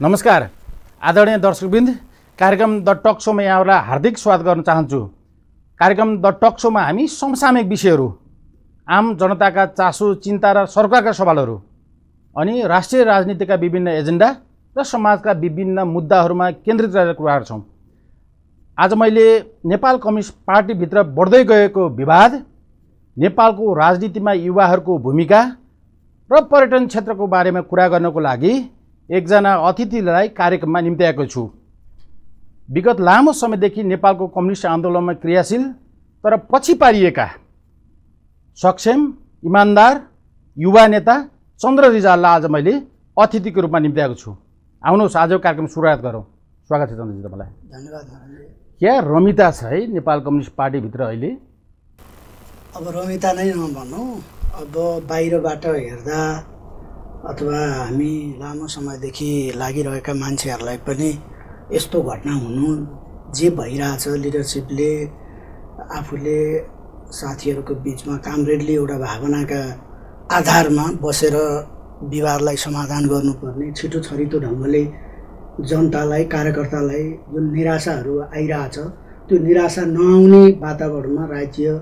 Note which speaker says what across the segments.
Speaker 1: नमस्कार आदरणीय दर्शकवृन्द, कार्यक्रम द टक शोमा यहाँहरूलाई हार्दिक स्वागत गर्न चाहन्छु। कार्यक्रम द टक शोमा हामी समसामयिक विषयहरू, आम जनताका चासो चिन्ता र सरकारका सवालहरू अनि राष्ट्रिय राजनीतिका विभिन्न एजेन्डा र समाजका विभिन्न मुद्दाहरूमा केन्द्रित रहेर कुरा गर्छौँ। आज मैले नेपाल कम्युनिस्ट पार्टीभित्र बढ्दै गएको विवाद, नेपालको राजनीतिमा युवाहरूको भूमिका र पर्यटन क्षेत्रको बारेमा कुरा गर्नको लागि एकजना अतिथिलाई कार्यक्रममा निम्त्याएको छु। विगत लामो समयदेखि नेपालको कम्युनिस्ट आन्दोलनमा क्रियाशील तर पछि पारिएका सक्षम इमान्दार युवा नेता चन्द्र रिजाललाई आज मैले अतिथिको रूपमा निम्त्याएको छु। आउनुहोस् आजको कार्यक्रम सुरुवात गरौँ। स्वागत छ चन्द्रजी तपाईँलाई।
Speaker 2: धन्यवाद।
Speaker 1: क्या रमिता छ है नेपाल कम्युनिस्ट पार्टीभित्र अहिले?
Speaker 2: अब रमिता नै नभनौँ, अब बाहिरबाट हेर्दा अथवा हामी लामो समयदेखि लागिरहेका मान्छेहरूलाई पनि यस्तो घटना हुनु जे भइरहेछ, लिडरसिपले आफूले साथीहरूको बिचमा कामरेडले एउटा भावनाका आधारमा बसेर विवादलाई समाधान गर्नुपर्ने, छिटो छरितो ढङ्गले जनतालाई, कार्यकर्तालाई जुन निराशाहरू आइरहेछ त्यो निराशा नआउने वातावरणमा राज्य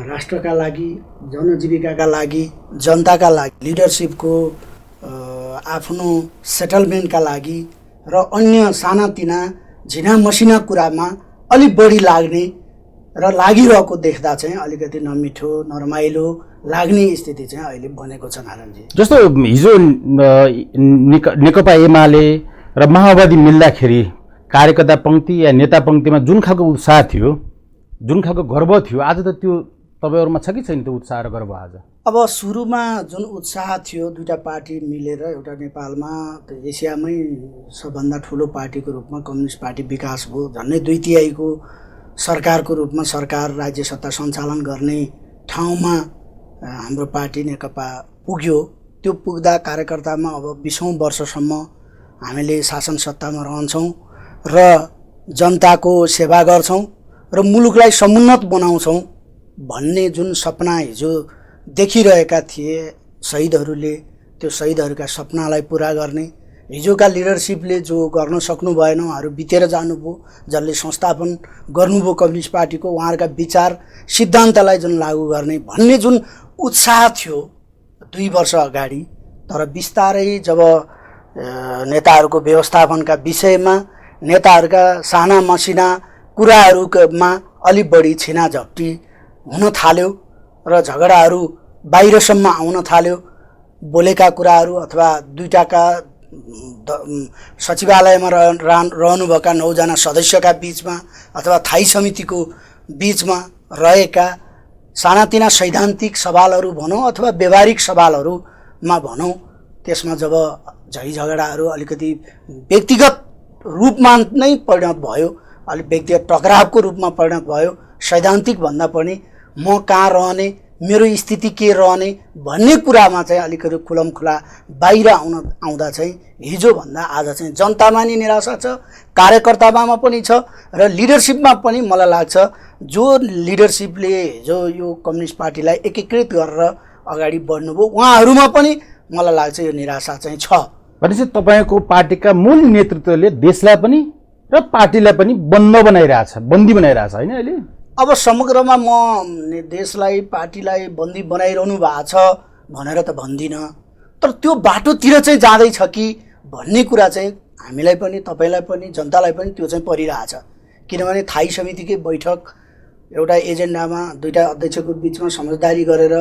Speaker 2: राष्ट्रका लागि, जनजीविकाका लागि, जनताका लागि, लिडरसिपको आफ्नो सेटलमेन्टका लागि र अन्य सानातिना झिना मसिना कुरामा अलिक बढी लाग्ने र लागिरहेको देख्दा चाहिँ अलिकति नमिठो नरमाइलो लाग्ने स्थिति चाहिँ अहिले बनेको छ नारायणजी।
Speaker 1: जस्तो हिजो नेकपा एमाले र माओवादी मिल्दाखेरि कार्यकर्ता पङ्क्ति या नेता पङ्क्तिमा जुन खालको उत्साह थियो, जुन खालको गर्व थियो, आज त त्यो तपाईँहरूमा छ कि छैन त्यो उत्साह र गर्व? आज
Speaker 2: अब सुरुमा जुन उत्साह थियो, दुईटा पार्टी मिलेर एउटा नेपालमा एसियामै सबभन्दा ठुलो पार्टीको रूपमा कम्युनिस्ट पार्टी विकास भयो, झन्डै 2/3 सरकारको रूपमा सरकार राज्य सत्ता सञ्चालन गर्ने ठाउँमा हाम्रो पार्टी नेकपा पुग्यो। त्यो पुग्दा कार्यकर्तामा अब 20औं वर्षसम्म हामीले शासन सत्तामा रहन्छौँ र जनताको सेवा गर्छौँ र मुलुकलाई समुन्नत बनाउँछौँ भन्ने जुन सपना हिजो देखिरहेका थिए शहीदहरूले, त्यो शहीदहरूका सपनालाई पुरा गर्ने हिजोका लिडरसिपले जो गर्न सक्नु भएन, उहाँहरू बितेर जानुभयो, जसले संस्थापन गर्नुभयो कम्युनिस्ट पार्टीको, उहाँहरूका विचार सिद्धान्तलाई जुन लागू गर्ने भन्ने जुन उत्साह थियो 2 वर्ष अगाडि, तर बिस्तारै जब नेताहरूको व्यवस्थापनका विषयमा, नेताहरूका साना मसिना कुराहरूमा अलिक बढी छिनाझप्टी हुन थाल्यो र झगडाहरू बाहिरसम्म आउन थाल्यो, बोलेका कुराहरू अथवा दुईटाका सचिवालयमा रहनुभएका 9 जना सदस्यका बिचमा अथवा थाई समितिको बिचमा रहेका सानातिना सैद्धान्तिक सवालहरू भनौँ अथवा व्यवहारिक सवालहरूमा भनौँ, त्यसमा जब झैझगडाहरू अलिकति व्यक्तिगत रूपमा नै परिणत भयो, अलिक व्यक्तिगत टकरावको रूपमा परिणत भयो, सैद्धान्तिक भन्दा पनि म कहाँ रहने, मेरो स्थिति के रहने भन्ने कुरामा चाहिँ अलिकति खुलमखुला बाहिर आउँदा चाहिँ हिजोभन्दा आज चाहिँ जनतामा नि निराशा छ, कार्यकर्तामा पनि छ र लिडरसिपमा पनि मलाई लाग्छ जो लिडरसिपले जो यो कम्युनिस्ट पार्टीलाई एकीकृत गरेर अगाडि बढ्नुभयो उहाँहरूमा पनि मलाई लाग्छ यो निराशा चाहिँ छ।
Speaker 1: भनेपछि तपाईँको पार्टीका मूल नेतृत्वले देशलाई पनि र पार्टीलाई पनि बन्दी बनाइरहेछ होइन अहिले?
Speaker 2: अब समग्रमा म देशलाई, पार्टीलाई बन्दी बनाइरहनु भएको छ भनेर त भन्दिनँ, तर त्यो बाटोतिर चाहिँ जाँदैछ कि भन्ने कुरा चाहिँ हामीलाई पनि, तपाईँलाई पनि, जनतालाई पनि त्यो चाहिँ परिरहेछ। किनभने थाई समितिकै बैठक एउटा एजेन्डामा दुईटा अध्यक्षको बिचमा समझदारी गरेर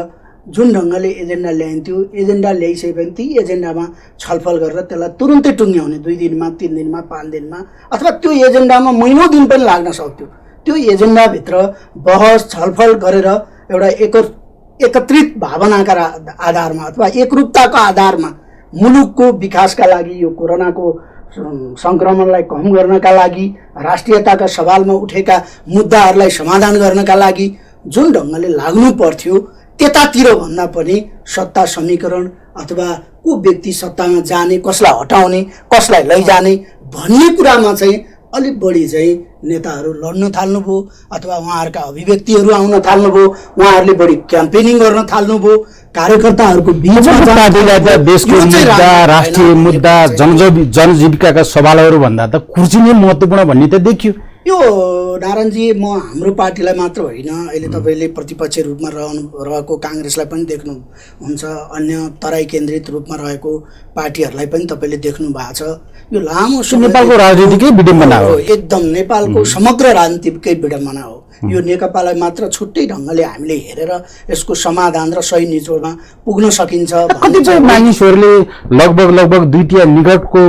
Speaker 2: जुन ढङ्गले एजेन्डा ल्याइन्थ्यो, एजेन्डा ल्याइसकेपछि ती एजेन्डामा छलफल गरेर त्यसलाई तुरुन्तै टुङ्ग्याउने, 2 दिनमा, 3 दिनमा, 5 दिनमा अथवा त्यो एजेन्डामा महिनौँ दिन पनि लाग्न सक्थ्यो। त्यो एजेन्डाभित्र बहस छलफल गरेर एउटा एकत्रित भावनाका आधारमा अथवा एकरूपताको आधारमा मुलुकको विकासका लागि, यो कोरोनाको सङ्क्रमणलाई कम गर्नका लागि, राष्ट्रियताका सवालमा उठेका मुद्दाहरूलाई समाधान गर्नका लागि जुन ढङ्गले लाग्नु पर्थ्यो त्यतातिर भन्दा पनि सत्ता समीकरण अथवा को व्यक्ति सत्तामा जाने, कसलाई हटाउने, कसलाई लैजाने भन्ने कुरामा चाहिँ अलिक बढी चाहिँ नेताहरू लड्न थाल्नुभयो अथवा उहाँहरूका अभिव्यक्तिहरू आउन थाल्नुभयो, उहाँहरूले बढी क्याम्पेनिङ गर्न थाल्नुभयो। कार्यकर्ताहरूको बिचमा
Speaker 1: पार्टीलाई त देशको मुद्दा राष्ट्रिय मुद्दा जनजीविकाका सवालहरू भन्दा त कुर्सी नै महत्त्वपूर्ण भन्ने त देखियो।
Speaker 2: यो नारायणजी म हाम्रो पार्टीलाई मात्र होइन, अहिले तपाईँले प्रतिपक्ष रूपमा रहेको काङ्ग्रेसलाई पनि देख्नुहुन्छ, अन्य तराई केन्द्रित रूपमा रहेको पार्टीहरूलाई पनि तपाईँले देख्नु भएको छ। यो लामो
Speaker 1: नेपालको राजनीतिकै विडम्बना हो,
Speaker 2: एकदम नेपालको समग्र राजनीतिकै विडम्बना हो। यो नेकपालाई मात्र छुट्टै ढङ्गले हामीले हेरेर यसको समाधान र सही निचोडमा पुग्न सकिन्छ।
Speaker 1: कतिपय मानिसहरूले लगभग द्वितीय निकटको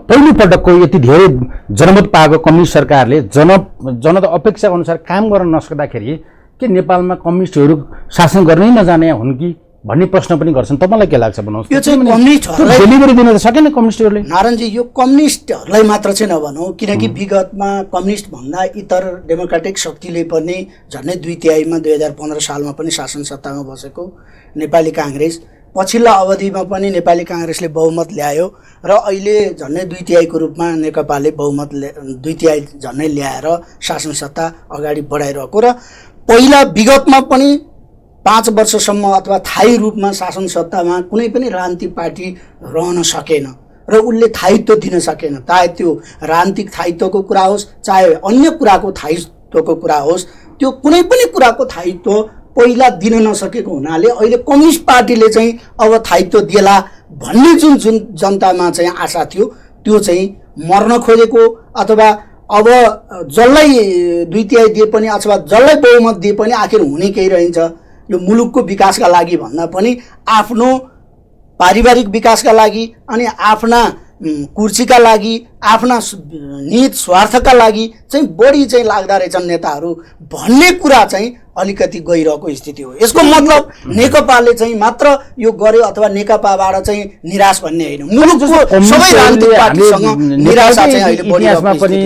Speaker 1: पहिलोपटकको यति धेरै जनमत पाएको कम्युनिस्ट सरकारले जनता अपेक्षा अनुसार काम गर्न नसक्दाखेरि के नेपालमा कम्युनिस्टहरू शासन गर्नै नजाने हुन् कि भन्ने प्रश्न पनि गर्छन्। तपाईँलाई के लाग्छ भन्नुहोस्?
Speaker 2: यो चाहिँ कम्युनिस्टहरूलाई
Speaker 1: डेलिभरी दिन त सकेन कम्युनिस्टहरूले।
Speaker 2: नारायणजी यो कम्युनिस्टहरूलाई मात्र चाहिँ नभनौँ, किनकि विगतमा कम्युनिस्ट भन्दा इतर डेमोक्रेटिक शक्तिले पनि झन्डै 2/3 2015 सालमा पनि शासन सत्तामा बसेको नेपाली काङ्ग्रेस, पछिल्ला अवधिमा पनि नेपाली काङ्ग्रेसले बहुमत ल्यायो र अहिले झन्डै 2/3 रूपमा नेकपाले बहुमत 2/3 झन्डै ल्याएर शासन सत्ता अगाडि बढाइरहेको र पहिला विगतमा पनि 5 वर्षसम्म अथवा थायी रूपमा शासन सत्तामा कुनै पनि राजनीतिक पार्टी रहन सकेन र उसले थायित्व दिन सकेन। चाहे त्यो राजनीतिक थायित्वको कुरा होस्, चाहे अन्य कुराको थायित्वको कुरा होस्, त्यो कुनै पनि कुराको थायित्व पहिला दिन नसकेको हुनाले अहिले कम्युनिस्ट पार्टीले चाहिँ अब थायित्व दिएला भन्ने जुन जनतामा चाहिँ आशा थियो त्यो चाहिँ मर्न खोजेको, अथवा अब जसलाई 2/3 दिए पनि अथवा जसलाई बहुमत दिए पनि आखिर हुने केही रहन्छ। यो मुलुकको विकासका लागि भन्दा पनि आफ्नो पारिवारिक विकासका लागि अनि आफ्ना कुर्सीका लागि, आफ्ना निहित स्वार्थका लागि चाहिँ बढी चाहिँ लाग्दा रहेछन् नेताहरू भन्ने कुरा चाहिँ अलिकति गइरहेको स्थिति हो। यसको मतलब नेकपाले चाहिँ मात्र यो गर्यो अथवा नेकपाबाट चाहिँ निराश भन्ने होइन, मुलुकको सबै राजनीतिक पार्टीसँग निराशा चाहिँ अहिले
Speaker 1: इतिहासमा पनि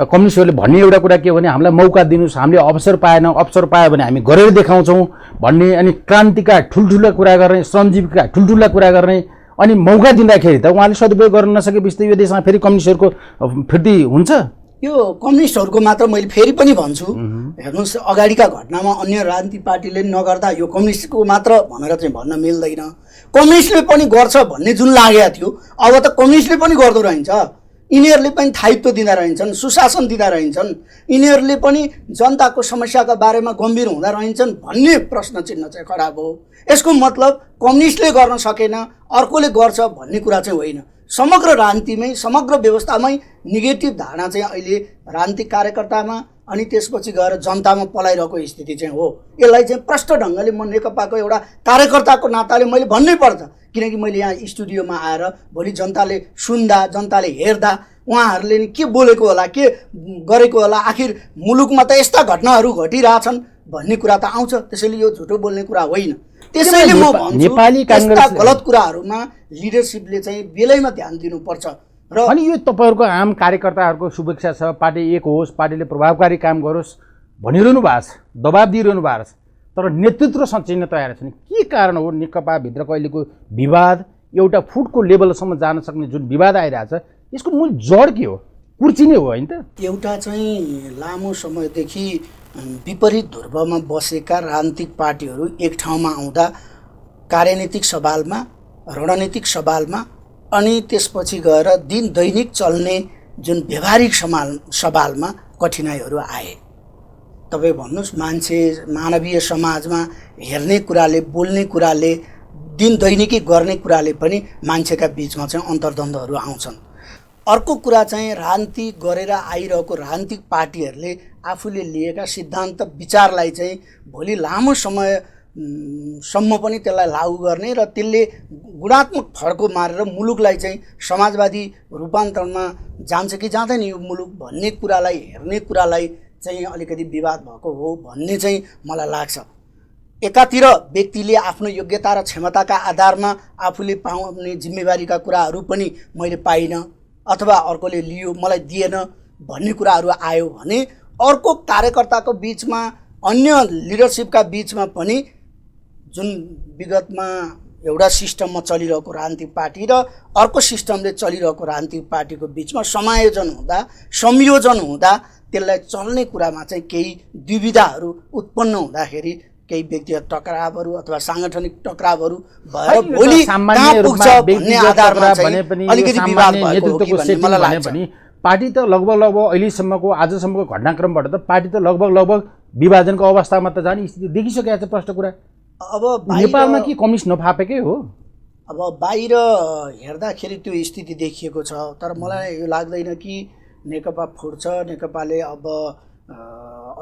Speaker 1: कम्युनिस्टहरूले भन्ने एउटा कुरा के हो भने हामीलाई मौका दिनुहोस्, हामीले अवसर पाएन, अवसर पायो भने हामी गरेर देखाउँछौँ भन्ने, अनि क्रान्तिका ठुल्ठुला कुरा गर्ने, श्रमजीवीका ठुल्ठुला कुरा गर्ने, अनि मौका दिँदाखेरि त उहाँले सदुपयोग गर्न नसकेपछि त यो देशमा फेरि कम्युनिस्टहरूको फिर्ती हुन्छ।
Speaker 2: यो कम्युनिस्टहरूको मात्र मैले फेरि पनि भन्छु, हेर्नुहोस् अगाडिका घटनामा अन्य राजनीतिक पार्टीले नगर्दा यो कम्युनिस्टको मात्र भनेर चाहिँ भन्न मिल्दैन। कम्युनिस्टले पनि गर्छ भन्ने जुन लागेको थियो अब त कम्युनिस्टले पनि गर्दो रहन्छ, यिनीहरूले पनि थायित्व दिँदा रहन्छन्, सुशासन दिँदा रहन्छन्, यिनीहरूले पनि जनताको समस्याका बारेमा गम्भीर हुँदा रहन्छन् भन्ने प्रश्न चिन्ह चाहिँ खराब हो। यसको मतलब कम्युनिस्टले गर्न सकेन अर्कोले गर्छ भन्ने कुरा चाहिँ होइन। समग्र राजनीतिमै समग्र व्यवस्थामै नेगेटिभ धारणा चाहिँ अहिले राजनीतिक कार्यकर्तामा अनि त्यसपछि गएर जनतामा पलाइरहेको स्थिति चाहिँ हो। यसलाई चाहिँ प्रष्ट ढङ्गले म नेकपाको एउटा कार्यकर्ताको नाताले मैले भन्नै पर्छ, किनकि मैले यहाँ स्टुडियोमा आएर भोलि जनताले सुन्दा, जनताले हेर्दा उहाँहरूले नि के बोलेको होला, के गरेको होला, आखिर मुलुकमा त यस्ता घटनाहरू घटिरहेछन् भन्ने कुरा त आउँछ। त्यसैले यो झुटो बोल्ने कुरा होइन। त्यसैले म भन्छु यस्ता गलत कुराहरूमा लिडरसिपले चाहिँ बेलैमा ध्यान दिनुपर्छ। र
Speaker 1: अनि यो तपाईँहरूको आम कार्यकर्ताहरूको शुभेच्छा छ, पार्टी एक होस्, पार्टीले प्रभावकारी काम गरोस् भनिरहनु भएको छ, दबाब दिइरहनु भएको छ, तर नेतृत्व सचिन तयार छैन। के कारण हो नेकपाभित्रको अहिलेको विवाद, एउटा फुटको लेभलसम्म जान सक्ने जुन विवाद आइरहेछ, यसको मूल जड के हो? कुर्सी नै हो होइन त?
Speaker 2: एउटा चाहिँ लामो समयदेखि विपरीत ध्रुवमा बसेका राजनीतिक पार्टीहरू एक ठाउँमा आउँदा कार्यनीतिक सवालमा, रणनीतिक सवालमा अनि त्यसपछि गएर दिन दैनिक चल्ने जुन व्यवहारिक सवालमा कठिनाइहरू आए। तपाईँ भन्नुहोस् मान्छे मानवीय समाजमा हेर्ने कुराले, बोल्ने कुराले, दिन दैनिकी गर्ने कुराले पनि मान्छेका बिचमा चाहिँ अन्तर्द्वन्द्वहरू आउँछन्। अर्को कुरा चाहिँ राजनीति गरेर आइरहेको राजनीतिक पार्टीहरूले आफूले लिएका सिद्धान्त विचारलाई चाहिँ भोलि लामो समयसम्म पनि त्यसलाई लागू गर्ने र त्यसले गुणात्मक फड्को मारेर मुलुकलाई चाहिँ समाजवादी रूपान्तरणमा जान्छ कि जाँदैन यो मुलुक भन्ने कुरालाई, हेर्ने कुरालाई चाहिँ अलिकति विवाद भएको हो भन्ने चाहिँ मलाई लाग्छ। एकातिर व्यक्तिले आफ्नो योग्यता र क्षमताका आधारमा आफूले पाउने जिम्मेवारीका कुराहरू पनि मैले पाइनँ अथवा अर्कोले लियो मलाई दिएन भन्ने कुराहरू आयो भने अर्को कार्यकर्ताको बिचमा, अन्य लिडरसिपका बिचमा पनि जुन विगतमा एउटा सिस्टममा चलिरहेको राजनीतिक पार्टी र अर्को सिस्टमले चलिरहेको राजनीतिक पार्टीको बिचमा समायोजन हुँदा, संयोजन हुँदा त्यसलाई चल्ने कुरामा चाहिँ केही दुविधाहरू उत्पन्न हुँदाखेरि केही व्यक्तिगत टकरावहरू अथवा साङ्गठनिक टकरावहरू भएर भोलि
Speaker 1: सामान्य
Speaker 2: कहाँ
Speaker 1: रूपमा
Speaker 2: पुग्छ भन्ने
Speaker 1: व्यक्तिगत
Speaker 2: आधारमा
Speaker 1: टकराव
Speaker 2: चाहिँ
Speaker 1: भने पनि
Speaker 2: अलिकति
Speaker 1: यो
Speaker 2: विवाद
Speaker 1: सामान्य
Speaker 2: भएको हो कि
Speaker 1: नेतृत्वको
Speaker 2: भन्ने
Speaker 1: सेटिङ
Speaker 2: मलाई
Speaker 1: भने
Speaker 2: लाग्छ।
Speaker 1: पनि पार्टी त लगभग अहिलेसम्मको आजसम्मको घटनाक्रमबाट त पार्टी त लगभग विभाजनको अवस्थामा त जाने स्थिति देखिसकेको छ। प्रष्ट कुरा
Speaker 2: अब
Speaker 1: नेपालमा के कम्युनिस्ट नफापेकै हो?
Speaker 2: अब बाहिर हेर्दाखेरि त्यो स्थिति देखिएको छ, तर मलाई यो लाग्दैन कि नेकपा फुट्छ, नेकपाले अब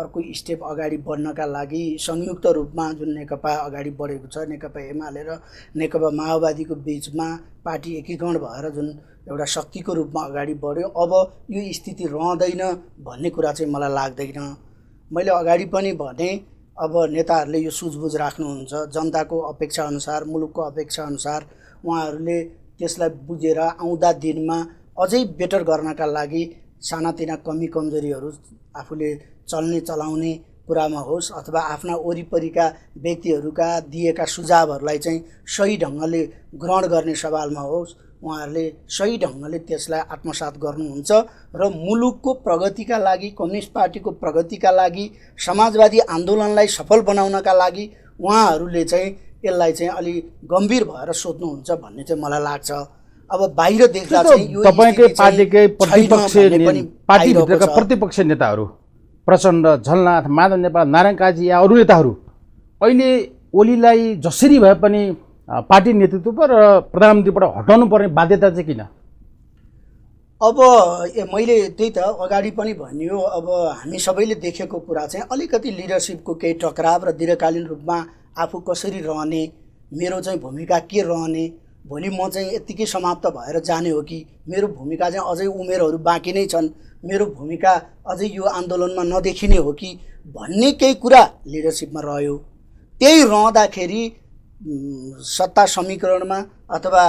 Speaker 2: अर्को स्टेप अगाडि बढ्नका लागि संयुक्त रूपमा जुन नेकपा अगाडि बढेको छ, नेकपा एमाले र नेकपा माओवादीको बिचमा पार्टी एकीकरण भएर जुन एउटा शक्तिको रूपमा अगाडि बढ्यो, अब यो स्थिति रहँदैन भन्ने कुरा चाहिँ मलाई लाग्दैन। मैले अगाडि पनि भने अब नेताहरूले यो सुझबुझ राख्नुहुन्छ, जनताको अपेक्षा अनुसार, मुलुकको अपेक्षा अनुसार उहाँहरूले त्यसलाई बुझेर आउँदा दिनमा अझै बेटर गर्नका लागि सानातिना कमी कमजोरीहरू आफूले चलाउने कुरामा होस् अथवा आफ्ना वरिपरिका व्यक्तिहरूका दिएका सुझावहरूलाई चाहिँ सही ढङ्गले ग्रहण गर्ने सवालमा होस्, उहाँहरूले सही ढङ्गले त्यसलाई आत्मसात गर्नुहुन्छ र मुलुकको प्रगतिका लागि, कम्युनिस्ट पार्टीको प्रगतिका लागि, समाजवादी आन्दोलनलाई सफल बनाउनका लागि उहाँहरूले चाहिँ यसलाई चाहिँ अलि गम्भीर भएर सोध्नुहुन्छ भन्ने चाहिँ मलाई लाग्छ। अब बाहिर देख्दा चाहिँ यो
Speaker 1: तपाईकै पार्टीकै पार्टीभित्रका प्रतिपक्ष नेताहरू प्रचण्ड, झलनाथ, माधव नेपाल, नारायण काजी या अरू नेताहरू अहिले ओलीलाई जसरी भए पनि पार्टी नेतृत्व र प्रधानमन्त्रीबाट हटाउनु पर्ने बाध्यता चाहिँ किन?
Speaker 2: अब मैले त्यही त अगाडि पनि भनियो, अब हामी सबैले देखेको कुरा चाहिँ अलिकति लिडरसिपको केही टकराव र दीर्घकालीन रूपमा आफू कसरी रहने, मेरो चाहिँ भूमिका के रहने, भोलि म चाहिँ यत्तिकै समाप्त भएर जाने हो कि मेरो भूमिका चाहिँ अझै उमेरहरू बाँकी नै छन्, मेरो भूमिका अझै यो आन्दोलनमा नदेखिने हो कि भन्ने केही कुरा लिडरसिपमा रह्यो। त्यही रहँदाखेरि सत्ता समीकरणमा अथवा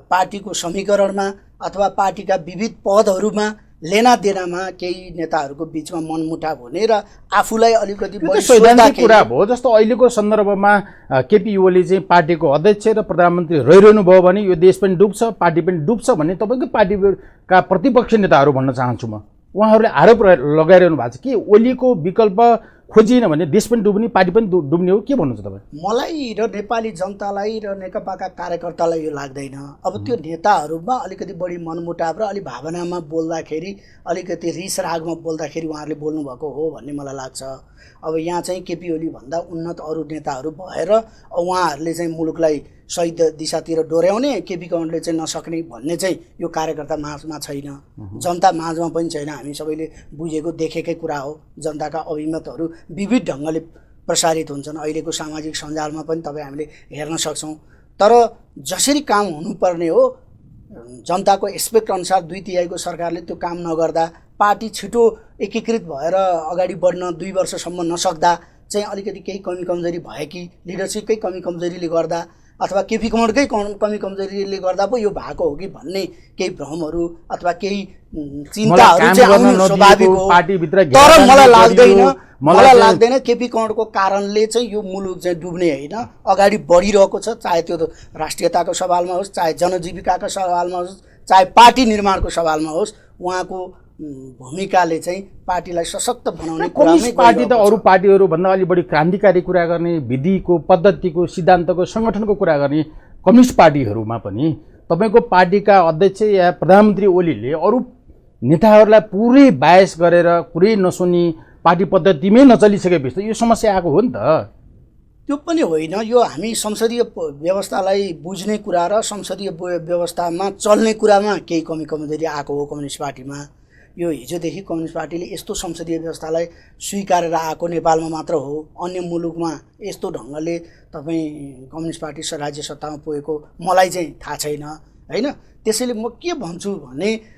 Speaker 2: पार्टीको समीकरणमा अथवा पार्टीका विविध पदहरूमा लेनादेनामा केही नेताहरूको बिचमा मनमुटाव हुने र आफूलाई अलिकति
Speaker 1: सैद्धान्तिक कुरा भयो। जस्तो अहिलेको सन्दर्भमा केपी ओली चाहिँ पार्टीको अध्यक्ष र प्रधानमन्त्री रहिरहनु भयो भने यो देश पनि डुब्छ, पार्टी पनि डुब्छ भन्ने तपाईँकै पार्टीका प्रतिपक्ष नेताहरू भन्न चाहन्छु म। उहाँहरूले आरोप लगाइरहनु भएको छ कि ओलीको विकल्प खोजिएन भने देश पनि डुब्ने, पार्टी पनि डुब्ने हो। के भन्नुहुन्छ तपाईँ?
Speaker 2: मलाई र नेपाली जनतालाई र नेकपाका कार्यकर्तालाई यो लाग्दैन। अब त्यो नेताहरूमा अलिकति बढी मनमुटाव र अलि भावनामा बोल्दाखेरि, अलिकति रिस रागमा बोल्दाखेरि उहाँहरूले बोल्नुभएको हो भन्ने मलाई लाग्छ। अब यहाँ चाहिँ केपी ओली भन्दा उन्नत अरू नेताहरू भएर उहाँहरूले चाहिँ मुलुकलाई सही दिशातिर डोर्याउने, केपी ओलीले चाहिँ नसक्ने भन्ने चाहिँ यो कार्यकर्ता माझमा छैन, जनता माझमा पनि छैन। हामी सबैले बुझेको देखेकै कुरा हो। जनताका अभिमतहरू विविध ढङ्गले प्रसारित हुन्छन्, अहिलेको सामाजिक सञ्जालमा पनि तपाईँ हामीले हेर्न सक्छौँ। तर जसरी काम हुनुपर्ने हो, जनताको एक्सपेक्ट अनुसार 2/3 सरकारले त्यो काम नगर्दा, पार्टी छिटो एकीकृत भएर अगाडि बढ्न 2 वर्षसम्म नसक्दा चाहिँ अलिकति केही कमी कमजोरी भयो कि लिडरसिपकै कमी कमजोरीले गर्दा अथवा केपी कमलकै कमी कमजोरीले गर्दा पो यो भएको हो कि भन्ने केही भ्रमहरू अथवा केही चिन्ताहरू चाहिँ आउनु स्वाभाविक हो। तर मलाई लाग्दैन केपी कमलको कारणले चाहिँ यो मुलुक चाहिँ डुब्ने होइन, अगाडि बढिरहेको छ। चाहे त्यो राष्ट्रियताको सवालमा होस्, चाहे जनजीविकाको सवालमा होस्, चाहे पार्टी निर्माणको सवालमा होस्, उहाँको भूमिकाले चाहिँ पार्टीलाई सशक्त बनाउने
Speaker 1: कम्युनिस्ट पार्टी त अरू पार्टीहरूभन्दा अलि बढी क्रान्तिकारी कुरा गर्ने, विधिको, पद्धतिको, सिद्धान्तको, सङ्गठनको कुरा गर्ने कम्युनिस्ट पार्टीहरूमा पनि तपाईँको पार्टीका अध्यक्ष या प्रधानमन्त्री ओलीले अरू नेताहरूलाई पुरै बायस गरेर पुरै नसुनी पार्टी पद्धतिमै नचलिसकेपछि त यो समस्या आएको हो नि त।
Speaker 2: त्यो पनि होइन, यो हामी संसदीय व्यवस्थालाई बुझ्ने कुरा र संसदीय व्यवस्थामा चल्ने कुरामा केही कमी कमजोरी आएको हो कम्युनिस्ट पार्टीमा। यो हिजोदेखि कम्युनिस्ट पार्टीले यस्तो संसदीय व्यवस्थालाई स्वीकारेर आएको नेपालमा मात्र हो, अन्य मुलुकमा यस्तो ढङ्गले तपाईँ कम्युनिस्ट पार्टी राज्य सत्तामा पुगेको मलाई चाहिँ थाहा छैन होइन। त्यसैले म के भन्छु भने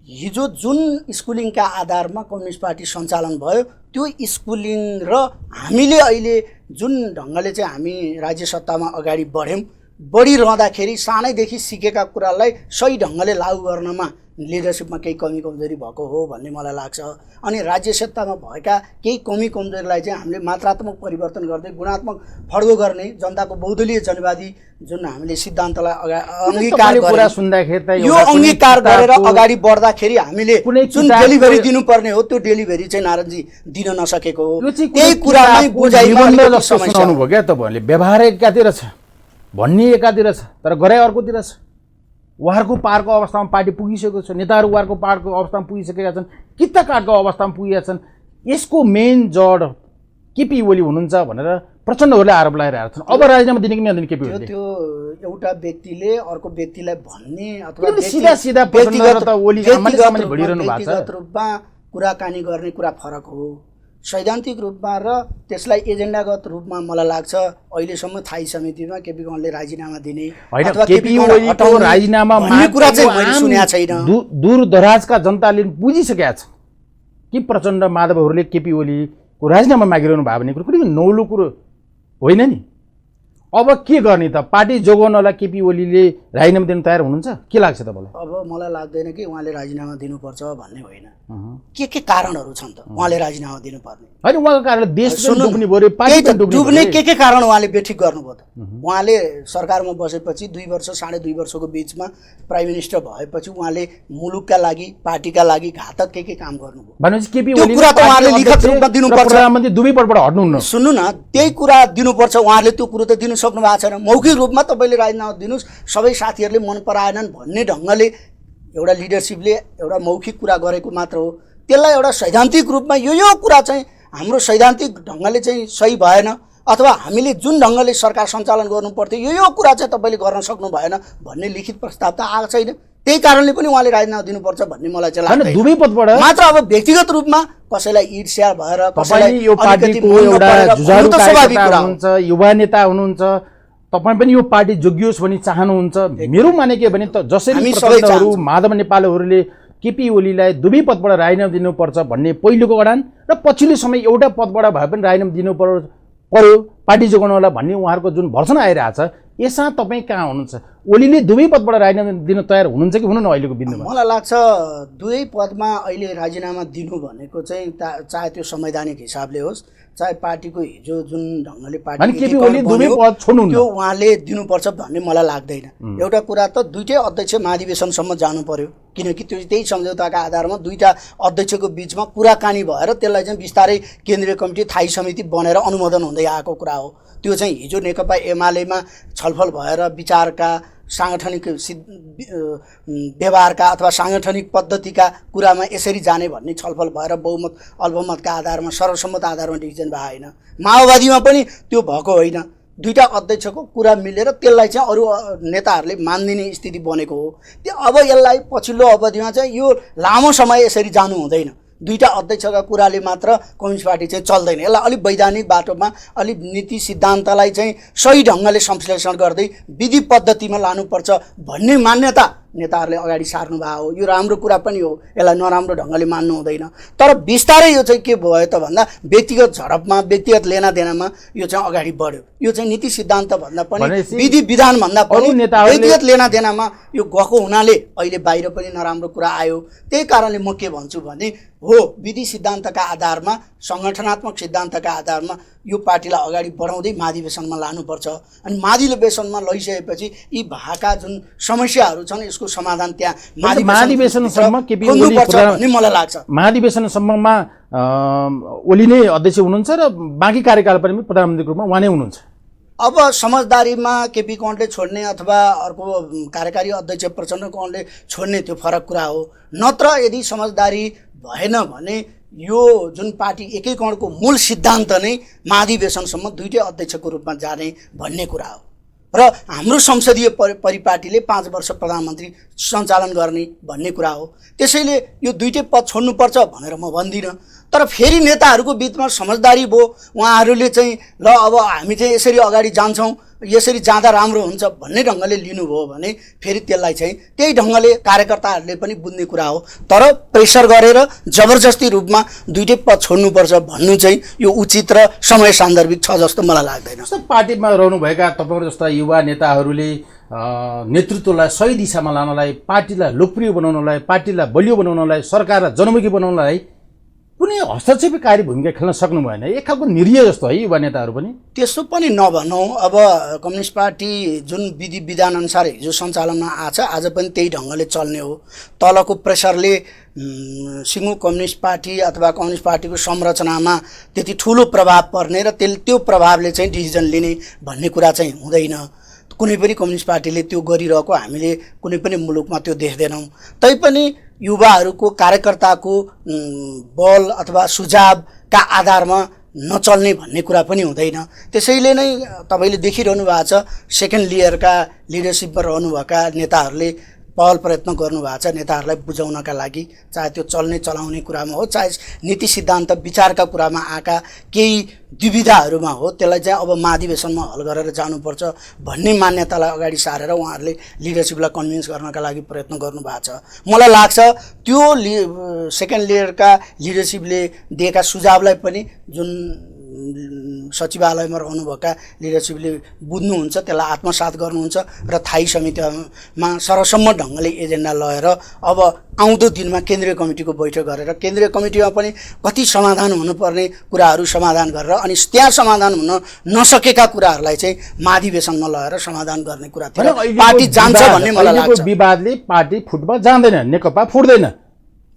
Speaker 2: हिजो जुन स्कुलिङका आधारमा कम्युनिस्ट पार्टी सञ्चालन भयो, त्यो स्कुलिङ र हामीले अहिले जुन ढङ्गले चाहिँ हामी राज्य सत्तामा अगाडि बढ्यौँ, बढिरहँदाखेरि सानैदेखि सिकेका कुरालाई सही ढङ्गले लागू गर्नमा लिडरसिपमा केही कमी कमजोरी भएको हो भन्ने मलाई लाग्छ। अनि राज्य सत्तामा भएका केही कमी कमजोरीलाई चाहिँ हामीले मात्रात्मक परिवर्तन गर्दै गुणात्मक फड्को गर्ने जनताको बहुदलीय जनवादी जुन हामीले सिद्धान्तलाई अंगीकार गरेर यो अंगीकार गरेर अगाडि बढ्दाखेरि हामीले जुन डेलिभरी दिनुपर्ने हो त्यो डेलिभरी चाहिँ नारायणजी दिन नसकेको हो। त्यही कुरामै बुझाइमा समस्या
Speaker 1: हो क्या तपाईहरुले। व्यवहार एकातिर छ, भन्ने एकातिर छ, तर गरे अर्कोतिर छ। उहाँहरूको पारको अवस्थामा पार्टी पुगिसकेको छ, नेताहरू उहाँहरूको पारको अवस्थामा पुगिसकेका छन्, किता काटको अवस्थामा पुगेका छन्। यसको मेन जड केपी ओली हुनुहुन्छ भनेर प्रचण्डहरूले आरोप लगाइरहेका छन्। अब राजीनामा दिने कि नदिने केपी ओलीले?
Speaker 2: त्यो एउटा व्यक्तिले अर्को व्यक्तिलाई भन्ने अथवा
Speaker 1: सिधा सिधा व्यक्तिगत ओली सामान्य सामान्य भिडिरहनु भएको छ।
Speaker 2: व्यक्तिगत रूपमा कुराकानी गर्ने कुरा फरक हो, सैद्धान्तिक रूपमा र त्यसलाई एजेन्डागत रूपमा मलाई लाग्छ अहिलेसम्म थाई समितिमा केपी गणले राजीनामा दिने
Speaker 1: अथवा केपी ओलीको राजीनामा
Speaker 2: भन्ने कुरा चाहिँ मैले सुनेको छैन।
Speaker 1: दूरदराजका जनताले बुझिसकेका छन् कि प्रचण्ड माधवहरूले केपी ओलीको राजीनामा मागिरहनु भयो भन्ने कुरो कुनै नौलो कुरो होइन नि। अब के गर्ने त? पार्टी जोगाउनलाई केपी ओलीले राजीनामा दिनु तयार हुनुहुन्छ? के लाग्छ तपाईँलाई?
Speaker 2: अब मलाई लाग्दैन कि उहाँले राजीनामा दिनुपर्छ भन्ने होइन। के कारणहरू छन् त उहाँले राजीनामा दिनुपर्ने?
Speaker 1: होइन, उहाँको कारणले देश
Speaker 2: डुब्ने के कारण उहाँले बेठिक गर्नुभयो त? उहाँले सरकारमा बसेपछि 2 वर्ष 2.5 वर्षको बिचमा प्राइम मिनिस्टर भएपछि उहाँले मुलुकका लागि पार्टीका लागि घातक के काम गर्नुभयो
Speaker 1: भनेपछि केपी
Speaker 2: ओली कुरा त उहाँले लिखित रूपमा दिनुपर्छ।
Speaker 1: प्रधानमन्त्री दुवै पटबाट हट्नुहुन्न।
Speaker 2: सुन्नु न, त्यही कुरा दिनुपर्छ। उहाँले त्यो कुरो त दिनु सक्नु भएको छैन। मौखिक रूपमा तपाईँले राजीनामा दिनुहोस्, सबै साथीहरूले मन पराएनन् भन्ने ढङ्गले एउटा लिडरसिपले एउटा मौखिक कुरा गरेको मात्र हो। त्यसलाई एउटा सैद्धान्तिक रूपमा यो कुरा चाहिँ हाम्रो सैद्धान्तिक ढङ्गले चाहिँ सही भएन अथवा हामीले जुन ढङ्गले सरकार सञ्चालन गर्नु पर्थ्यो यो कुरा चाहिँ तपाईँले गर्न सक्नु भएन भन्ने लिखित प्रस्ताव त आएको छैन। त्यही कारणले पनि उहाँले राजीनामा दिनुपर्छ भन्ने मलाई चाहिँ लाग्दैन।
Speaker 1: दुवै पदबाट
Speaker 2: मात्र अब व्यक्तिगत रूपमा कसैलाई ईर्ष्या भएर
Speaker 1: कसैलाई यो पार्टीको एउटा जुझारु कार्यकर्ता हुनुहुन्छ, युवा नेता हुनुहुन्छ, तपाईँ पनि यो पार्टी जोगियोस् भनी चाहनुहुन्छ। मेरो माने के भने त जसरी प्रचण्डहरू माधव नेपालहरूले केपी ओलीलाई दुवै पदबाट राजीनामा दिनुपर्छ भन्ने पहिलोको अडान र पछिल्लो समय एउटा पदबाट भए पनि राजीनामा दिनु पर्यो पार्टी जोगाउनलाई भन्ने उहाँहरूको जुन भर्सन आइरहेछ, यसमा तपाईँ कहाँ हुनुहुन्छ? ओलीले दुवै पदबाट राजीनामा दिन तयार हुनुहुन्छ कि हुनु न? अहिलेको बिन्दुमा
Speaker 2: मलाई लाग्छ दुवै पदमा अहिले राजीनामा दिनु भनेको चाहिँ चाहे त्यो संवैधानिक हिसाबले होस् चाहे पार्टीको हिजो जुन ढङ्गले पार्टी त्यो उहाँले दिनुपर्छ भन्ने मलाई लाग्दैन। एउटा कुरा त दुईटै अध्यक्ष महाधिवेशनसम्म जानु पर्यो, किनकि त्यो त्यही सम्झौताका आधारमा दुईटा अध्यक्षको बिचमा कुराकानी भएर त्यसलाई चाहिँ बिस्तारै केन्द्रीय कमिटी थाई समिति बनेर अनुमोदन हुँदै आएको कुरा हो। त्यो चाहिँ हिजो नेकपा एमालेमा छलफल भएर विचारका सांगठनिक व्यवहारका अथवा सांगठनिक पद्धतिका कुरामा यसरी जाने भन्ने छलफल भएर बहुमत अल्पमतका आधारमा सर्वसम्मत आधारमा डिसिजन भएको होइन। माओवादीमा पनि त्यो भएको होइन। दुईटा अध्यक्षको कुरा मिलेर त्यसलाई चाहिँ अरू नेताहरूले मान्दिने स्थिति बनेको हो। त्यो अब यसलाई पछिल्लो अवधिमा चाहिँ यो लामो समय यसरी जानु हुँदैन। दुईटा अध्यक्षका कुराले मात्र कम्युनिस्ट पार्टी चाहिँ चल्दैन। यसलाई अलिक वैधानिक बाटोमा अलिक नीति सिद्धान्तलाई चाहिँ सही ढङ्गले संश्लेषण गर्दै विधि पद्धतिमा लानुपर्छ भन्ने मान्यता नेताहरूले अगाडि सार्नु भएको हो। यो राम्रो कुरा पनि हो, यसलाई नराम्रो ढङ्गले मान्नु हुँदैन। तर बिस्तारै यो चाहिँ के भयो त भन्दा व्यक्तिगत झडपमा व्यक्तिगत लेनादेनामा यो चाहिँ अगाडि बढ्यो। यो चाहिँ नीति सिद्धान्त भन्दा पनि विधि विधान भन्दा पनि व्यक्तिगत लेनादेनामा यो गएको हुनाले अहिले बाहिर पनि नराम्रो कुरा आयो। त्यही कारणले म के भन्छु भने हो विधि सिद्धान्तका आधारमा सङ्गठनात्मक सिद्धान्तका आधारमा यो पार्टीलाई अगाडि बढाउँदै महाधिवेशनमा लानुपर्छ। अनि महाधिवेशनमा लैसकेपछि यी भएका जुन समस्याहरू छन् यसको समाधान त्यहाँ
Speaker 1: महाधिवेशनसम्म केपी ओली
Speaker 2: भन्ने मलाई लाग्छ।
Speaker 1: महाधिवेशनसम्ममा ओली नै अध्यक्ष हुनुहुन्छ र बाँकी कार्यकाल पनि प्रधानमन्त्रीको रूपमा उहाँ नै हुनुहुन्छ।
Speaker 2: अब समझदारीमा केपी गणले छोड्ने अथवा अर्को कार्यकारी अध्यक्ष प्रचण्ड गणले छोड्ने त्यो फरक कुरा हो। नत्र यदि समझदारी भएन भने यो जुन पार्टी एकीकरणको मूल सिद्धान्त नै महाधिवेशनसम्म दुईटै अध्यक्षको रूपमा जाने भन्ने कुरा हो। र हाम्रो संसदीय परिपाटीले 5 वर्ष प्रधानमन्त्री सञ्चालन गर्ने भन्ने कुरा हो। त्यसैले यो दुईटै पद छोड्नुपर्छ भनेर म भन्दिनँ। तर फेरि नेताहरूको बिचमा समझदारी भयो, उहाँहरूले चाहिँ ल अब हामी चाहिँ यसरी अगाडि जान्छौँ यसरी जाँदा राम्रो हुन्छ भन्ने ढङ्गले लिनुभयो भने फेरि त्यसलाई चाहिँ त्यही ढङ्गले कार्यकर्ताहरूले पनि बुझ्ने कुरा हो। तर प्रेसर गरेर जबरजस्ती रूपमा दुईटै पद छोड्नुपर्छ भन्नु चाहिँ यो उचित र समय सान्दर्भिक छ जस्तो मलाई लाग्दैन।
Speaker 1: जस्तो पार्टीमा रहनुभएका तपाईँहरू जस्ता युवा नेताहरूले नेतृत्वलाई सही दिशामा लानलाई, पार्टीलाई लोकप्रिय बनाउनलाई, पार्टीलाई बलियो बनाउनलाई, सरकारलाई जनमुखी बनाउनलाई कुनै हस्तक्षेपकारी भूमिका खेल्न सक्नु भएन। एक खालको निरीह जस्तो है युवा नेताहरू पनि।
Speaker 2: त्यस्तो पनि नभनौँ। अब कम्युनिस्ट पार्टी जुन विधि विधान अनुसार हिजो सञ्चालनमा आछ आज पनि त्यही ढङ्गले चल्ने हो। तलको प्रेसरले सिङ्गो कम्युनिस्ट पार्टी अथवा कम्युनिस्ट पार्टीको संरचनामा त्यति ठुलो प्रभाव पर्ने र त्यो प्रभावले चाहिँ डिसिजन लिने भन्ने कुरा चाहिँ हुँदैन। कुनै पनि कम्युनिस्ट पार्टीले त्यो गरिरहेको हामीले कुनै पनि मुलुकमा त्यो देख्दैनौँ। तैपनि युवाहरूको कार्यकर्ताको बल अथवा सुझावका आधारमा नचल्ने भन्ने कुरा पनि हुँदैन। त्यसैले नै तपाईँले देखिरहनु भएको छ सेकेन्ड लेयरका लिडरसिपमा रहनुभएका नेताहरूले पहल प्रयत्न गर्नुभएको छ नेताहरूलाई बुझाउनका लागि, चाहे त्यो चल्ने चलाउने कुरामा हो चाहे नीति सिद्धान्त विचारका कुरामा आएका केही दुविधाहरूमा हो। त्यसलाई चाहिँ अब महाधिवेशनमा हल गरेर जानुपर्छ भन्ने मान्यतालाई अगाडि सारेर उहाँहरूले लिडरसिपलाई कन्भिन्स गर्नका लागि प्रयत्न गर्नुभएको छ। मलाई लाग्छ त्यो सेकेन्ड लेयरका लिडरसिपले दिएका सुझावलाई पनि जुन सचिवालयमा रहनुभएका लिडरसिपले बुझ्नुहुन्छ, त्यसलाई आत्मसात गर्नुहुन्छ र थाई समितिमा सरसम्म ढङ्गले एजेन्डा लगेर अब आउँदो दिनमा केन्द्रीय कमिटीको बैठक गरेर केन्द्रीय कमिटीमा पनि कति समाधान हुनुपर्ने कुराहरू समाधान गरेर अनि त्यहाँ समाधान हुन नसकेका कुराहरूलाई चाहिँ महाधिवेशनमा लगेर समाधान गर्ने कुरातिर पार्टी जान्छ भन्ने मलाई लाग्छ।
Speaker 1: विवादले पार्टी फुटमा जाँदैन, नेकपा फुट्दैन,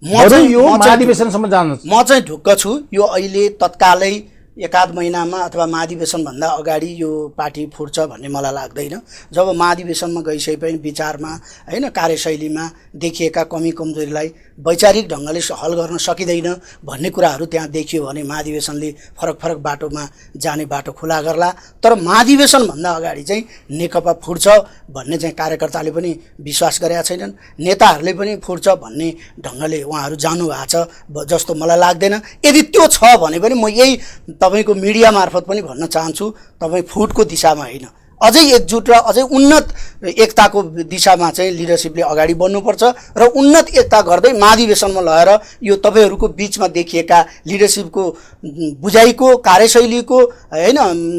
Speaker 1: यो महाधिवेशनसम्म जान्छ।
Speaker 2: म चाहिँ ढुक्क छु यो अहिले तत्कालै एकाध महिनामा अथवा महाधिवेशनभन्दा अगाडि यो पार्टी फुट्छ भन्ने मलाई लाग्दैन। जब महाधिवेशनमा गइसकेपछि विचारमा होइन कार्यशैलीमा देखिएका कमी कमजोरीलाई वैचारिक ढङ्गले हल गर्न सकिँदैन भन्ने कुराहरू त्यहाँ देखियो भने महाधिवेशनले फरक फरक बाटोमा जाने बाटो खुला गर्ला। तर महाधिवेशनभन्दा अगाडि चाहिँ नेकपा फुट्छ भन्ने चाहिँ कार्यकर्ताले पनि विश्वास गरेका छैनन्, नेताहरूले पनि फुट्छ भन्ने ढङ्गले उहाँहरू जानुभएको छ जस्तो मलाई लाग्दैन। यदि त्यो छ भने पनि म यही तपाईको मिडिया मार्फत पनि भन्न चाहन्छु, तपाईँ फुटको दिशामा होइन अझै एकजुट र अझै उन्नत एकताको दिशामा चाहिँ लिडरसिपले अगाडि बढ्नुपर्छ र उन्नत एकता गर्दै महाधिवेशनमा लगेर यो तपाईँहरूको बिचमा देखिएका लिडरसिपको बुझाइको कार्यशैलीको होइन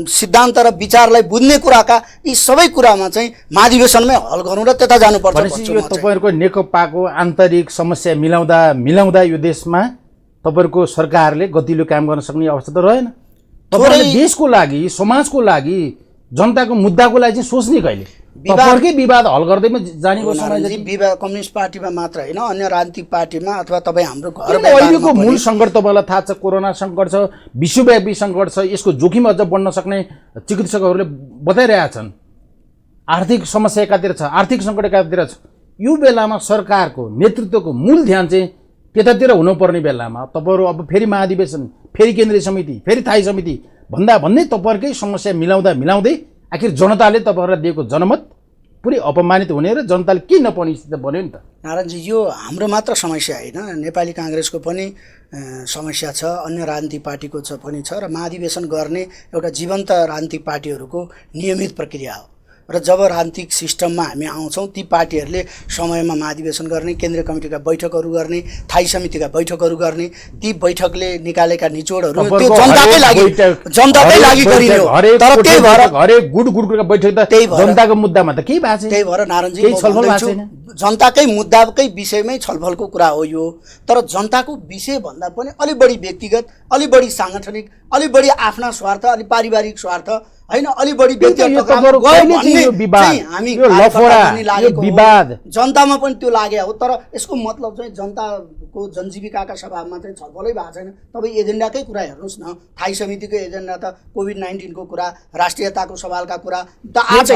Speaker 2: सिद्धान्त र विचारलाई बुझ्ने कुराका यी सबै कुरामा चाहिँ महाधिवेशनमै हल गरौँ र त्यता जानुपर्छ।
Speaker 1: यो तपाईँहरूको नेकपाको आन्तरिक समस्या मिलाउँदा यो देशमा तपाईँहरूको सरकारले गतिलो काम गर्न सक्ने अवस्था त रहेन। तपाईँले देशको लागि समाजको लागि जनताको मुद्दाको लागि चाहिँ सोच्ने कहिले? तपाईँहरूकै विवाद हल गर्दैमा जानेको समय
Speaker 2: विवाद कम्युनिस्ट पार्टीमा मात्र होइन अन्य राजनीतिक पार्टीमा अथवा तपाईँ हाम्रो घर
Speaker 1: अहिलेको मूल सङ्कट तपाईँलाई थाहा छ, कोरोना सङ्कट छ, विश्वव्यापी सङ्कट छ, यसको जोखिम अझ बढ्न सक्ने चिकित्सकहरूले बताइरहेका छन्। आर्थिक समस्या एकातिर छ, आर्थिक सङ्कट एकातिर छ। यो बेलामा सरकारको नेतृत्वको मूल ध्यान चाहिँ त्यतातिर हुनुपर्ने बेलामा तपाईँहरू अब फेरि महाधिवेशन, फेरि केन्द्रीय समिति, फेरि थाई समिति भन्दै तपाईँहरूकै समस्या मिलाउँदै आखिर जनताले तपाईँहरूलाई दिएको जनमत पुरै अपमानित हुने र जनताले के नपाउने स्थिति बन्यो नि त।
Speaker 2: नारायणजी यो हाम्रो मात्र समस्या होइन, नेपाली काङ्ग्रेसको पनि समस्या छ, अन्य राजनीतिक पार्टीको पनि छ र महाधिवेशन गर्ने एउटा जीवन्त राजनीतिक पार्टीहरूको नियमित प्रक्रिया हो र जब राजनीतिक सिस्टममा हामी आउँछौँ ती पार्टीहरूले समयमा महाधिवेशन गर्ने, केन्द्रीय कमिटीका बैठकहरू गर्ने, थाई समितिका बैठकहरू गर्ने, ती बैठकले निकालेका निचोडहरू त्यो जनताकै लागि गरिने हो। तर त्यही भएर
Speaker 1: हरेक गुडका बैठक त जनताको मुद्दामा त केही भएको छैन।
Speaker 2: त्यही भएर नारायणजी जनताकै मुद्दाकै विषयमै छलफलको कुरा हो यो। तर जनताको विषय भन्दा पनि अलि बढी व्यक्तिगत, अलि बढी साङ्गठनिक, अलि बढी आफ्ना स्वार्थ, अलि पारिवारिक स्वार्थ होइन, अलि बढी व्यक्तिगत जनतामा पनि त्यो लाग्यो हो। तर यसको मतलब चाहिँ जनताको जनजीविकाका सभामा चाहिँ छलफलै भएको छैन। तपाईँ एजेन्डाकै कुरा हेर्नुहोस् न, थाई समितिको एजेन्डा त कोभिड-19 को कुरा, राष्ट्रियताको सवालका कुरा त आज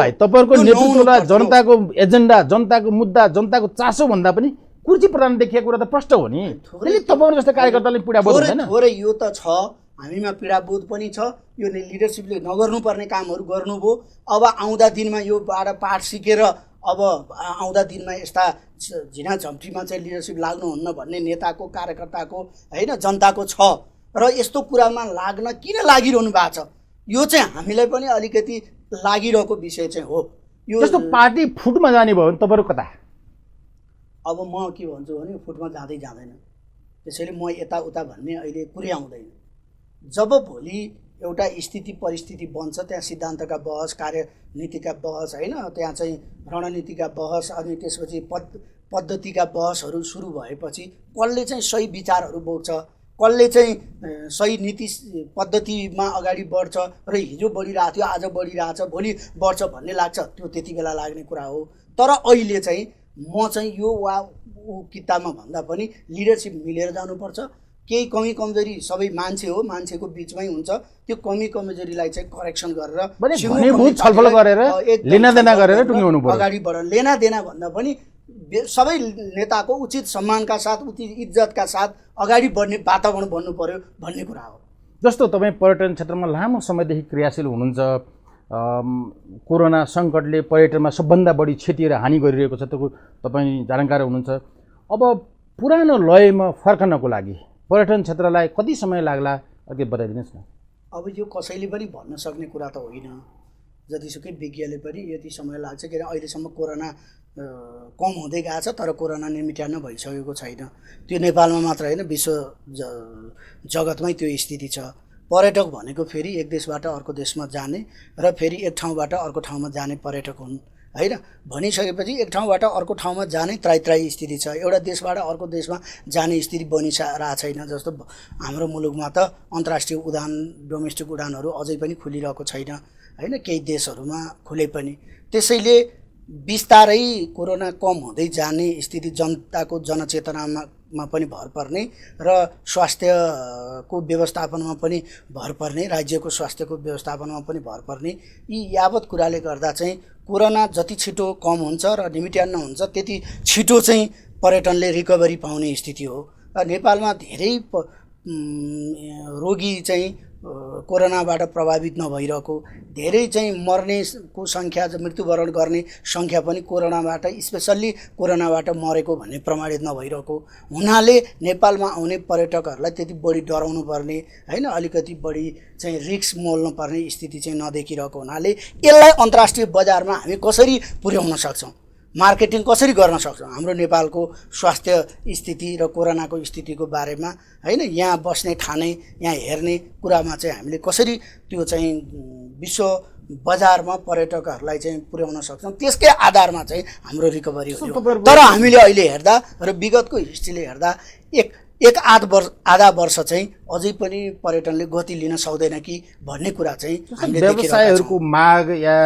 Speaker 1: तपाईँहरूको नेतृत्वलाई जनताको एजेन्डा, जनताको मुद्दा, जनताको चासो भन्दा पनि कुर्ची प्रदान देखिएको कुरा त प्रष्ट हो नि। तपाईँहरू जस्तो कार्यकर्ताले पीडाबोध हुँदैन?
Speaker 2: थोरै यो त छ, हामीमा पीडाबोध पनि छ। यो लिडरसिपले नगर्नुपर्ने कामहरू गर्नुभयो। अब आउँदा दिनमा यो पाठ सिकेर अब आउँदा दिनमा यस्ता झिना झम्टीमा चाहिँ लिडरसिप लाग्नुहुन्न भन्ने नेताको, कार्यकर्ताको होइन जनताको छ र यस्तो कुरामा लाग्न किन लागिरहनु भएको छ, यो चाहिँ हामीलाई पनि अलिकति लागिरहेको विषय चाहिँ हो। यो
Speaker 1: जस्तो पार्टी फुटमा जाने भयो भने तपाईँहरू कता?
Speaker 2: अब म के भन्छु भने फुटमा जाँदै जाँदैन, त्यसैले म यताउता भन्ने अहिले कुरै आउँदैन। जब भोलि एउटा स्थिति परिस्थिति बन्छ, त्यहाँ सिद्धान्तका बहस, कार्यनीतिका बहस, होइन, त्यहाँ चाहिँ रणनीतिका बहस, अनि त्यसपछि पद्धतिका बहसहरू सुरु भएपछि कसले चाहिँ सही विचारहरू बोक्छ, कसले चाहिँ सही नीति पद्धतिमा अगाडि बढ्छ र हिजो बढिरहेको थियो आज बढिरहेछ भोलि बढ्छ भन्ने लाग्छ, त्यो त्यति बेला लाग्ने कुरा हो। तर अहिले चाहिँ म चाहिँ यो वा ऊ किताबमा भन्दा पनि लिडरसिप मिलेर जानुपर्छ। केही कमी कमजोरी सबै मान्छे हो, मान्छेको बिचमै हुन्छ, त्यो कमी कमजोरीलाई चाहिँ करेक्सन गरेर
Speaker 1: छलफल गरेर लेनादेना गरेर टुङ्ग्याउनु पर्यो।
Speaker 2: अगाडि बढ लेनादेना भन्दा पनि सबै नेताको उचित सम्मानका साथ, उचित इज्जतका साथ अगाडि बढ्ने वातावरण बन्नु पर्यो भन्ने कुरा हो।
Speaker 1: जस्तो तपाईँ पर्यटन क्षेत्रमा लामो समयदेखि क्रियाशील हुनुहुन्छ, कोरोना सङ्कटले पर्यटनमा सबभन्दा बढी क्षति र हानि गरिरहेको छ, तपाईँ जानकार हुनुहुन्छ। अब पुरानो लयमा फर्कनको लागि पर्यटन क्षेत्रलाई कति समय लाग्ला, अलिकति बताइदिनुहोस् न।
Speaker 2: अब यो कसैले पनि भन्न सक्ने कुरा त होइन, जतिसुकै विज्ञले पनि यति समय लाग्छ, किन अहिलेसम्म कोरोना कम हुँदै गएको छ, तर कोरोना निमिट्यान्न भइसकेको छैन। त्यो नेपालमा मात्र होइन, विश्व जगतमै त्यो स्थिति छ। पर्यटक भनेको फेरि एक देशबाट अर्को देशमा जाने र फेरि एक ठाउँबाट अर्को ठाउँमा जाने पर्यटक हुन्, होइन। भनिसकेपछि एक ठाउँबाट अर्को ठाउँमा जाने त्राई स्थिति छ, एउटा देशबाट अर्को देशमा जाने स्थिति बनिरहेको छैन। जस्तो हाम्रो मुलुकमा त अन्तर्राष्ट्रिय उडान, डोमेस्टिक उडानहरू अझै पनि खुलिरहेको छैन, होइन, केही देशहरूमा खुले पनि। त्यसैले बिस्तारै कोरोना कम हुँदै जाने स्थिति, जनताको जनचेतनामा पनि भर पर्ने र स्वास्थ्यको व्यवस्थापनमा पनि भर पर्ने, राज्यको स्वास्थ्यको व्यवस्थापनमा पनि भर पर्ने, यी यावत कुराले गर्दा चाहिँ कोरोना जति छिटो कम हुन्छ र निमिट्यान्न हुन्छ त्यति छिटो चाहिँ पर्यटनले रिकभरी पाउने स्थिति हो। नेपालमा धेरै रोगी चाहिँ कोरोनाबाट प्रभावित नभइरहेको, धेरै चाहिँ मर्नेको सङ्ख्या, मृत्युवरण गर्ने सङ्ख्या पनि कोरोनाबाट, स्पेसल्ली कोरोनाबाट मरेको भन्ने प्रमाणित नभइरहेको हुनाले नेपालमा आउने पर्यटकहरूलाई त्यति बढी डराउनु पर्ने, होइन, अलिकति बढी चाहिँ रिस्क मोल्नु पर्ने स्थिति चाहिँ नदेखिरहेको हुनाले यसलाई अन्तर्राष्ट्रिय बजारमा हामी कसरी पुर्याउन सक्छौँ, मार्केटिङ कसरी गर्न सक्छौँ, हाम्रो नेपालको स्वास्थ्य स्थिति र कोरोनाको स्थितिको बारेमा, होइन, यहाँ बस्ने खाने यहाँ हेर्ने कुरामा चाहिँ हामीले कसरी त्यो चाहिँ विश्व बजारमा पर्यटकहरूलाई चाहिँ पुर्याउन सक्छौँ, त्यसकै आधारमा चाहिँ हाम्रो रिकभरी हो। तर हामीले अहिले हेर्दा र विगतको हिस्ट्रीले हेर्दा आधा वर्ष चाहिँ अझै पनि पर्यटनले गति लिन सक्दैन कि भन्ने कुरा चाहिँ हामीले
Speaker 1: व्यवसायहरूको माग या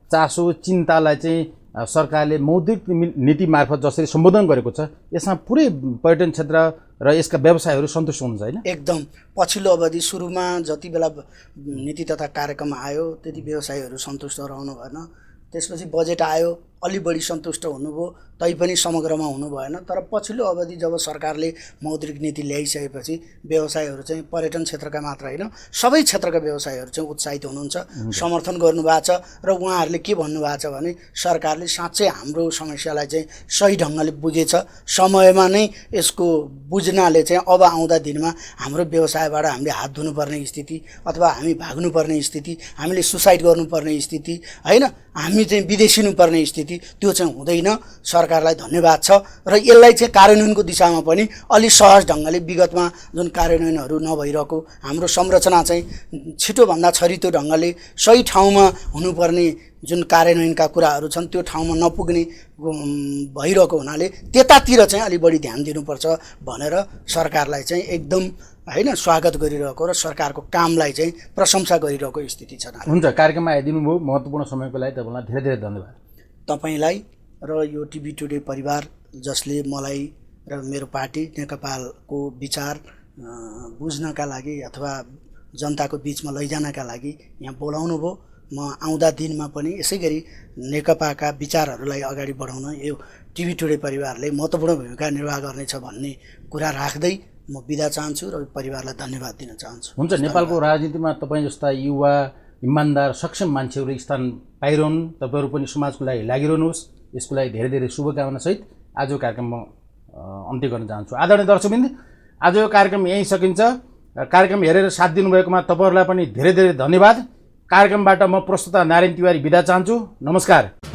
Speaker 1: चासो चिन्तालाई चाहिँ सरकारले मौद्रिक नीति मार्फत जसरी सम्बोधन गरेको छ, यसमा पुरै पर्यटन क्षेत्र र यसका व्यवसायहरू सन्तुष्ट हुनुहुन्छ, होइन?
Speaker 2: एकदम। पछिल्लो अवधि सुरुमा जति बेला नीति तथा कार्यक्रम आयो त्यति व्यवसायीहरू सन्तुष्ट रहनु भएन, त्यसपछि बजेट आयो अलि बढी सन्तुष्ट हुनुभयो, तैपनि समग्रमा हुनु भएन। तर पछिल्लो अवधि जब सरकारले मौद्रिक नीति ल्याइसकेपछि व्यवसायीहरू चाहिँ पर्यटन क्षेत्रका मात्र होइन सबै क्षेत्रका व्यवसायीहरू चाहिँ उत्साहित हुनुहुन्छ, समर्थन गर्नुभएको छ र उहाँहरूले के भन्नुभएको छ भने सरकारले साँच्चै हाम्रो समस्यालाई चाहिँ सही ढङ्गले बुझेछ, समयमा नै यसको बुझ्नाले चाहिँ अब आउँदा दिनमा हाम्रो व्यवसायबाट हामीले हात धुनुपर्ने स्थिति अथवा हामी भाग्नुपर्ने स्थिति, हामीले सुसाइड गर्नुपर्ने स्थिति, होइन, हामी चाहिँ विदेशिनुपर्ने स्थिति त्यो चाहिँ हुँदैन। सरकारलाई धन्यवाद छ र यसलाई चाहिँ कार्यान्वयनको दिशामा पनि अलि सहज ढङ्गले विगतमा जुन कार्यान्वयनहरू नभइरहेको हाम्रो संरचना चाहिँ छिटोभन्दा छरितो ढङ्गले सही ठाउँमा हुनुपर्ने जुन कार्यान्वयनका कुराहरू छन् त्यो ठाउँमा नपुग्ने भइरहेको हुनाले त्यतातिर चाहिँ अलि बढी ध्यान दिनुपर्छ भनेर सरकारलाई चाहिँ एकदम, होइन, स्वागत गरिरहेको र सरकारको कामलाई चाहिँ प्रशंसा गरिरहेको स्थिति छ।
Speaker 1: हुन्छ, कार्यक्रममा आइदिनु भयो, महत्त्वपूर्ण समयको लागि तपाईँलाई धेरै धेरै धन्यवाद।
Speaker 2: तपाईँलाई र यो टिभी टुडे परिवार जसले मलाई र मेरो पार्टी नेकपाको विचार बुझ्नका लागि अथवा जनताको बिचमा लैजानका लागि यहाँ बोलाउनु भयो। म आउँदा दिनमा पनि यसै गरी नेकपाका विचारहरूलाई अगाडि बढाउन यो टिभी टुडे परिवारले महत्त्वपूर्ण भूमिका निर्वाह गर्नेछ भन्ने कुरा राख्दै म बिदा चाहन्छु र परिवारलाई धन्यवाद दिन चाहन्छु।
Speaker 1: हुन्छ, नेपालको राजनीतिमा तपाईँ जस्ता युवा इमान्दार सक्षम मान्छेहरू स्थान पाइरहनु, तपाईँहरू पनि समाजको लागि लागिरहनुहोस्, यसको लागि धेरै धेरै शुभकामनासहित आजको कार्यक्रम म अन्त्य गर्न चाहन्छु। आदरणीय दर्शकवृन्द, आजको कार्यक्रम यहीँ सकिन्छ। कार्यक्रम हेरेर साथ दिनुभएकोमा तपाईँहरूलाई पनि धेरै धेरै धन्यवाद। कार्यक्रमबाट म प्रस्तुता नारायण तिवारी बिदा चाहन्छु। नमस्कार।